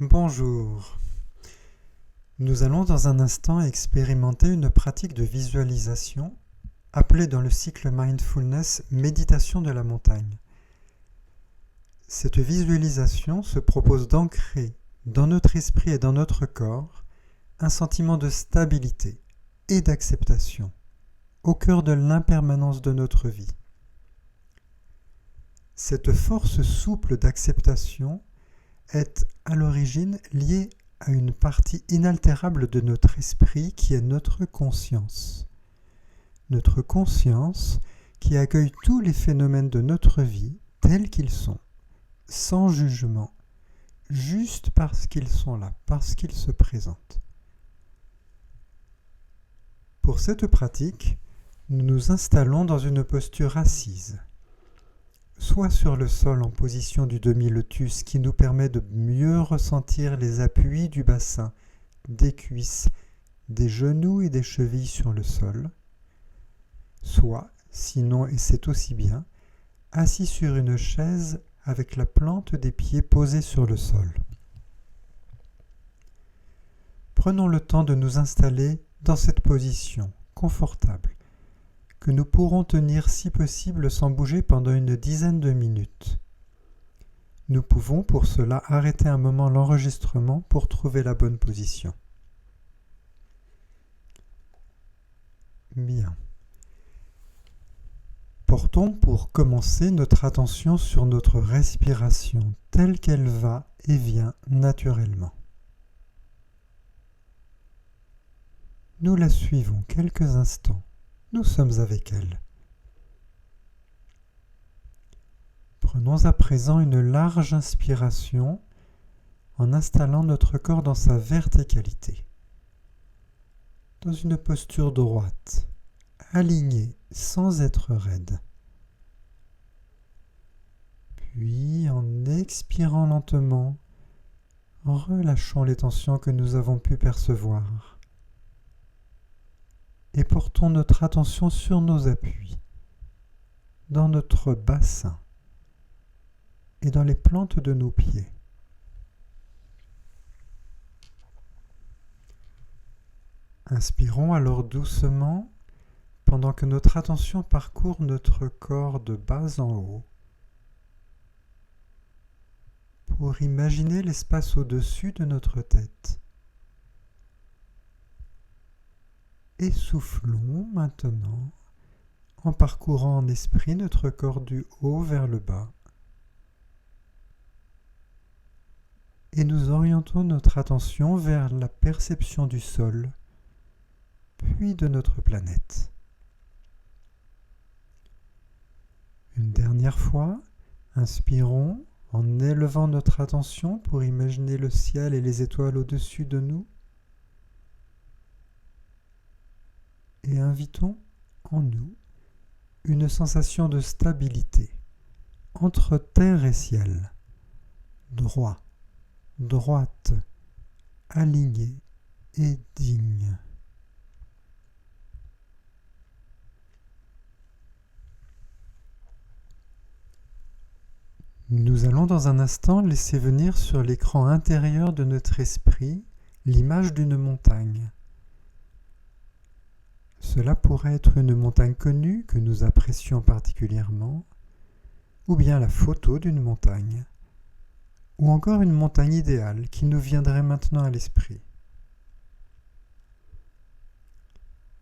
Bonjour. Nous allons dans un instant expérimenter une pratique de visualisation appelée dans le cycle Mindfulness méditation de la montagne. Cette visualisation se propose d'ancrer dans notre esprit et dans notre corps un sentiment de stabilité et d'acceptation au cœur de l'impermanence de notre vie. Cette force souple d'acceptation est à l'origine liée à une partie inaltérable de notre esprit qui est notre conscience. Notre conscience qui accueille tous les phénomènes de notre vie tels qu'ils sont, sans jugement, juste parce qu'ils sont là, parce qu'ils se présentent. Pour cette pratique, nous nous installons dans une posture assise, soit sur le sol en position du demi-lotus qui nous permet de mieux ressentir les appuis du bassin, des cuisses, des genoux et des chevilles sur le sol, soit, sinon et c'est aussi bien, assis sur une chaise avec la plante des pieds posée sur le sol. Prenons le temps de nous installer dans cette position confortable, que nous pourrons tenir si possible sans bouger pendant une dizaine de minutes. Nous pouvons pour cela arrêter un moment l'enregistrement pour trouver la bonne position. Bien. Portons pour commencer notre attention sur notre respiration telle qu'elle va et vient naturellement. Nous la suivons quelques instants. Nous sommes avec elle. Prenons à présent une large inspiration en installant notre corps dans sa verticalité, dans une posture droite, alignée sans être raide. Puis en expirant lentement, relâchons les tensions que nous avons pu percevoir. Et portons notre attention sur nos appuis, dans notre bassin et dans les plantes de nos pieds. Inspirons alors doucement pendant que notre attention parcourt notre corps de bas en haut pour imaginer l'espace au-dessus de notre tête. Et soufflons maintenant en parcourant en esprit notre corps du haut vers le bas. Et nous orientons notre attention vers la perception du sol, puis de notre planète. Une dernière fois, inspirons en élevant notre attention pour imaginer le ciel et les étoiles au-dessus de nous. Et invitons en nous une sensation de stabilité entre terre et ciel, droit, droite, aligné et digne. Nous allons dans un instant laisser venir sur l'écran intérieur de notre esprit l'image d'une montagne. Cela pourrait être une montagne connue que nous apprécions particulièrement, ou bien la photo d'une montagne, ou encore une montagne idéale qui nous viendrait maintenant à l'esprit.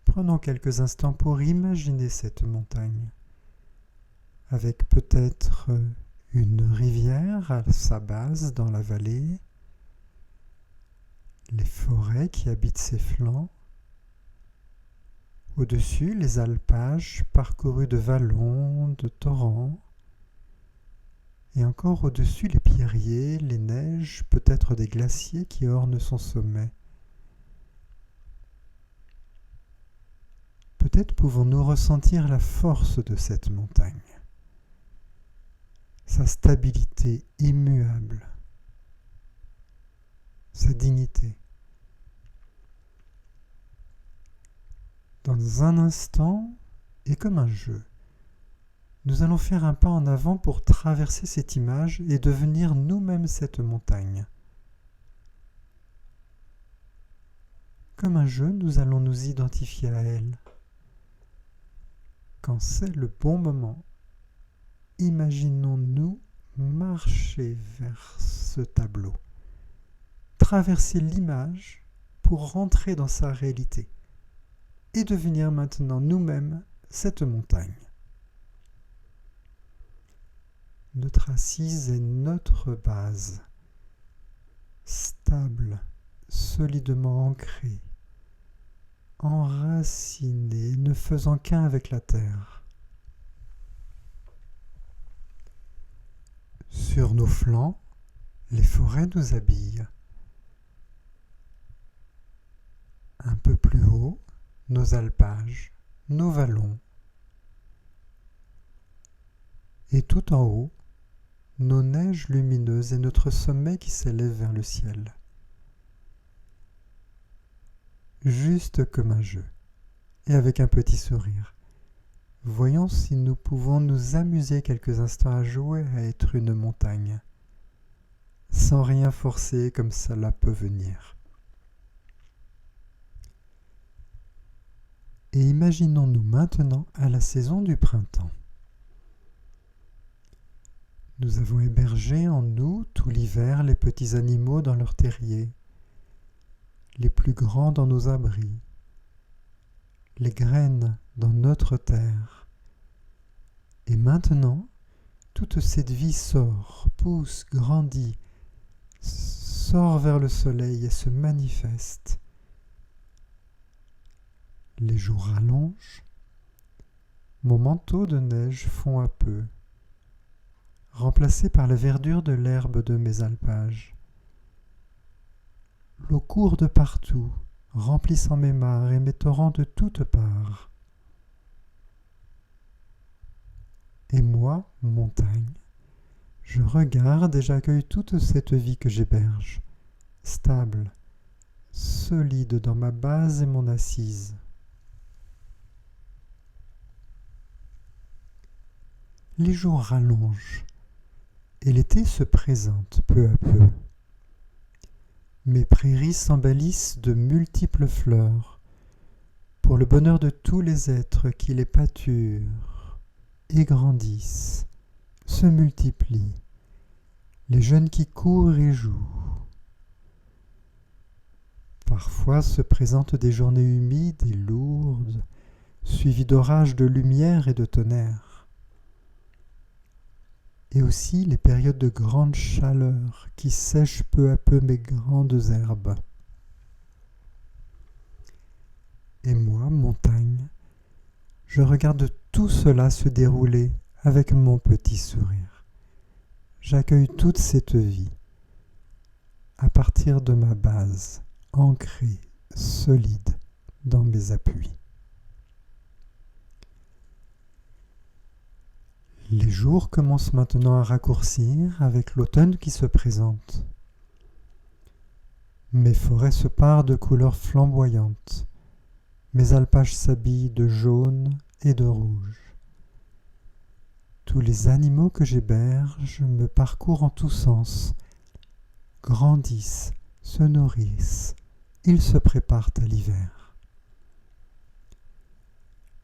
Prenons quelques instants pour imaginer cette montagne, avec peut-être une rivière à sa base dans la vallée, les forêts qui habitent ses flancs, au-dessus, les alpages parcourus de vallons, de torrents, et encore au-dessus, les pierriers, les neiges, peut-être des glaciers qui ornent son sommet. Peut-être pouvons-nous ressentir la force de cette montagne, sa stabilité immuable, sa dignité. Dans un instant, et comme un jeu, nous allons faire un pas en avant pour traverser cette image et devenir nous-mêmes cette montagne. Comme un jeu, nous allons nous identifier à elle. Quand c'est le bon moment, imaginons-nous marcher vers ce tableau, traverser l'image pour rentrer dans sa réalité et devenir maintenant nous-mêmes cette montagne. Notre assise est notre base, stable, solidement ancrée, enracinée, ne faisant qu'un avec la terre. Sur nos flancs, les forêts nous habillent. Un peu plus haut, nos alpages, nos vallons. Et tout en haut, nos neiges lumineuses et notre sommet qui s'élève vers le ciel. Juste comme un jeu, et avec un petit sourire. Voyons si nous pouvons nous amuser quelques instants à jouer à être une montagne, sans rien forcer comme cela peut venir. Et imaginons-nous maintenant à la saison du printemps. Nous avons hébergé en nous tout l'hiver les petits animaux dans leurs terriers, les plus grands dans nos abris, les graines dans notre terre. Et maintenant, toute cette vie sort, pousse, grandit, sort vers le soleil et se manifeste. Les jours rallongent, mon manteau de neige fond à peu, remplacé par la verdure de l'herbe de mes alpages. L'eau court de partout, remplissant mes mares et mes torrents de toutes parts. Et moi, montagne, je regarde et j'accueille toute cette vie que j'héberge, stable, solide dans ma base et mon assise. Les jours rallongent et l'été se présente peu à peu. Mes prairies s'embellissent de multiples fleurs pour le bonheur de tous les êtres qui les pâturent et grandissent, se multiplient, les jeunes qui courent et jouent. Parfois se présentent des journées humides et lourdes, suivies d'orages de lumière et de tonnerre. Et aussi les périodes de grande chaleur qui sèchent peu à peu mes grandes herbes. Et moi, montagne, je regarde tout cela se dérouler avec mon petit sourire. J'accueille toute cette vie à partir de ma base, ancrée, solide dans mes appuis. Les jours commencent maintenant à raccourcir avec l'automne qui se présente. Mes forêts se parent de couleurs flamboyantes. Mes alpages s'habillent de jaune et de rouge. Tous les animaux que j'héberge me parcourent en tous sens, grandissent, se nourrissent, ils se préparent à l'hiver.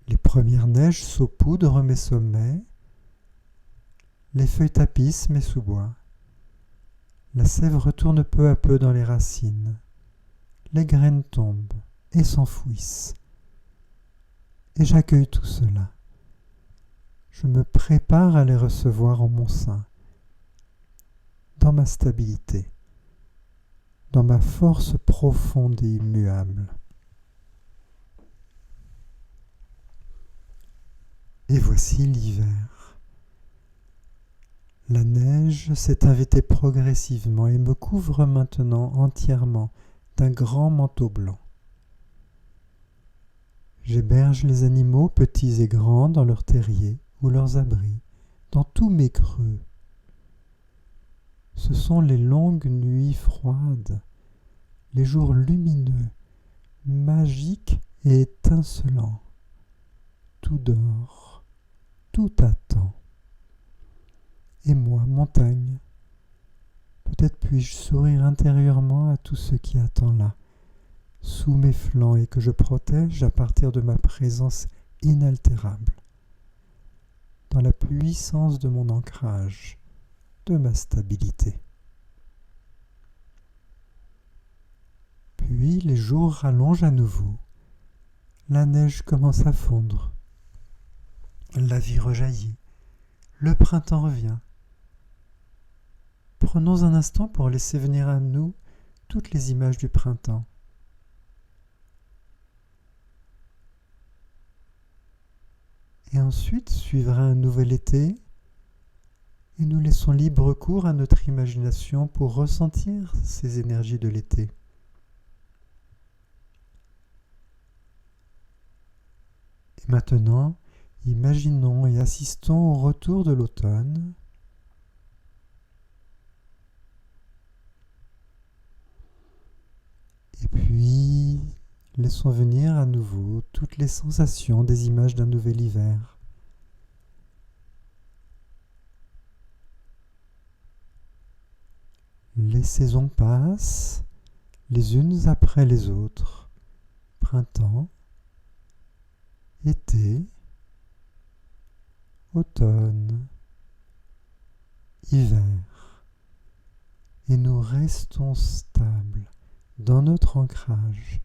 Les premières neiges saupoudrent mes sommets, les feuilles tapissent mes sous-bois. La sève retourne peu à peu dans les racines. Les graines tombent et s'enfouissent. Et j'accueille tout cela. Je me prépare à les recevoir en mon sein, dans ma stabilité, dans ma force profonde et immuable. Et voici l'hiver. La neige s'est invitée progressivement et me couvre maintenant entièrement d'un grand manteau blanc. J'héberge les animaux petits et grands dans leurs terriers ou leurs abris, dans tous mes creux. Ce sont les longues nuits froides, les jours lumineux, magiques et étincelants. Tout dort, tout attend. Et moi, montagne, peut-être puis-je sourire intérieurement à tout ce qui attend là, sous mes flancs et que je protège à partir de ma présence inaltérable, dans la puissance de mon ancrage, de ma stabilité. Puis les jours rallongent à nouveau, la neige commence à fondre, la vie rejaillit, le printemps revient. Prenons un instant pour laisser venir à nous toutes les images du printemps. Et ensuite suivra un nouvel été, et nous laissons libre cours à notre imagination pour ressentir ces énergies de l'été. Et maintenant, imaginons et assistons au retour de l'automne. Et puis, laissons venir à nouveau toutes les sensations des images d'un nouvel hiver. Les saisons passent, les unes après les autres. Printemps, été, automne, hiver. Et nous restons stables dans notre ancrage,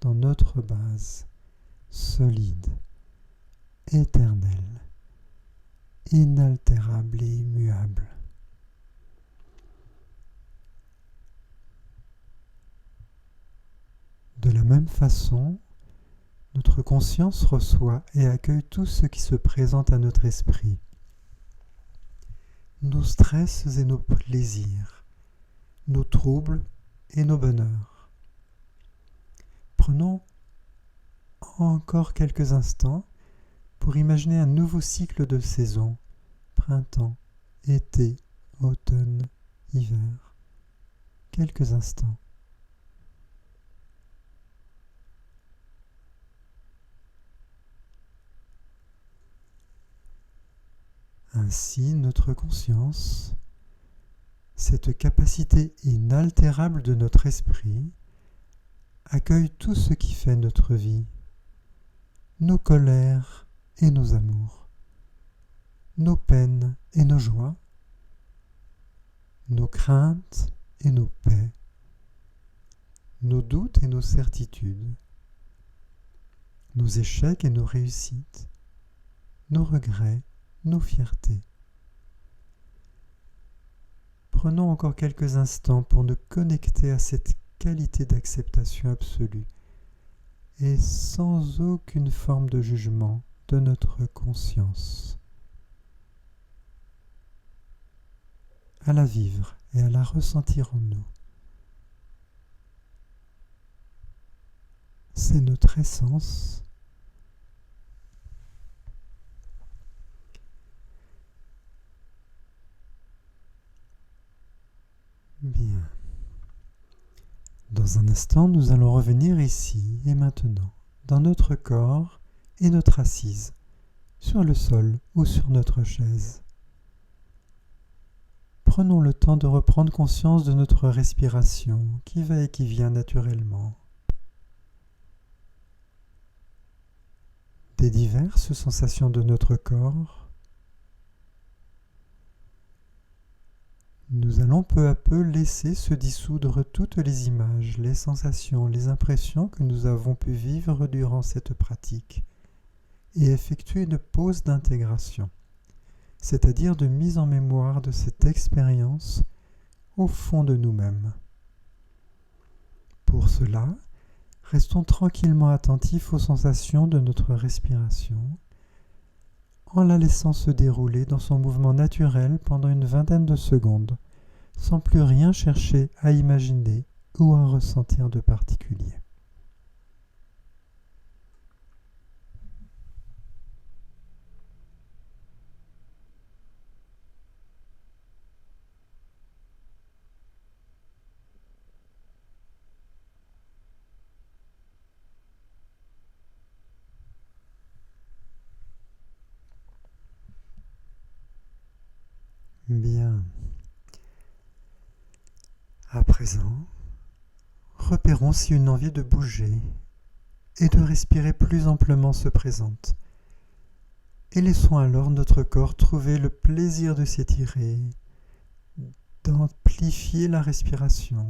dans notre base, solide, éternelle, inaltérable et immuable. De la même façon, notre conscience reçoit et accueille tout ce qui se présente à notre esprit. Nos stress et nos plaisirs, nos troubles et nos bonheurs. Prenons encore quelques instants pour imaginer un nouveau cycle de saisons, printemps, été, automne, hiver. Quelques instants. Ainsi, notre conscience, cette capacité inaltérable de notre esprit, accueille tout ce qui fait notre vie, nos colères et nos amours, nos peines et nos joies, nos craintes et nos paix, nos doutes et nos certitudes, nos échecs et nos réussites, nos regrets, nos fiertés. Prenons encore quelques instants pour nous connecter à cette qualité d'acceptation absolue et sans aucune forme de jugement de notre conscience. À la vivre et à la ressentir en nous. C'est notre essence. Bien. Dans un instant, nous allons revenir ici et maintenant, dans notre corps et notre assise, sur le sol ou sur notre chaise. Prenons le temps de reprendre conscience de notre respiration qui va et qui vient naturellement. Des diverses sensations de notre corps. Nous allons peu à peu laisser se dissoudre toutes les images, les sensations, les impressions que nous avons pu vivre durant cette pratique et effectuer une pause d'intégration, c'est-à-dire de mise en mémoire de cette expérience au fond de nous-mêmes. Pour cela, restons tranquillement attentifs aux sensations de notre respiration en la laissant se dérouler dans son mouvement naturel pendant une vingtaine de secondes, sans plus rien chercher à imaginer ou à ressentir de particulier. Bien. À présent, Repérons si une envie de bouger et de respirer plus amplement se présente. Et laissons alors notre corps trouver le plaisir de s'étirer, d'amplifier la respiration.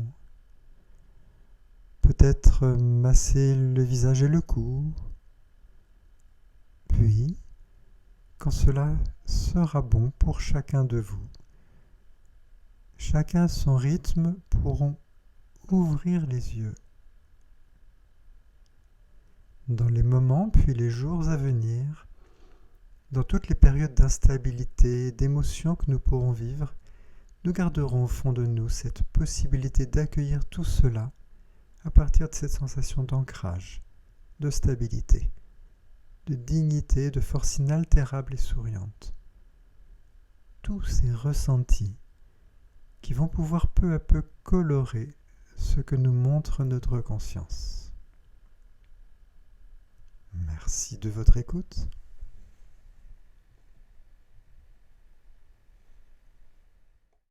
Peut-être masser le visage et le cou. Puis, quand cela sera bon pour chacun de vous, chacun à son rythme pourront ouvrir les yeux. Dans les moments puis les jours à venir, dans toutes les périodes d'instabilité et d'émotion que nous pourrons vivre, nous garderons au fond de nous cette possibilité d'accueillir tout cela à partir de cette sensation d'ancrage, de stabilité, de dignité, de force inaltérable et souriante. Tous ces ressentis qui vont pouvoir peu à peu colorer ce que nous montre notre conscience. Merci de votre écoute.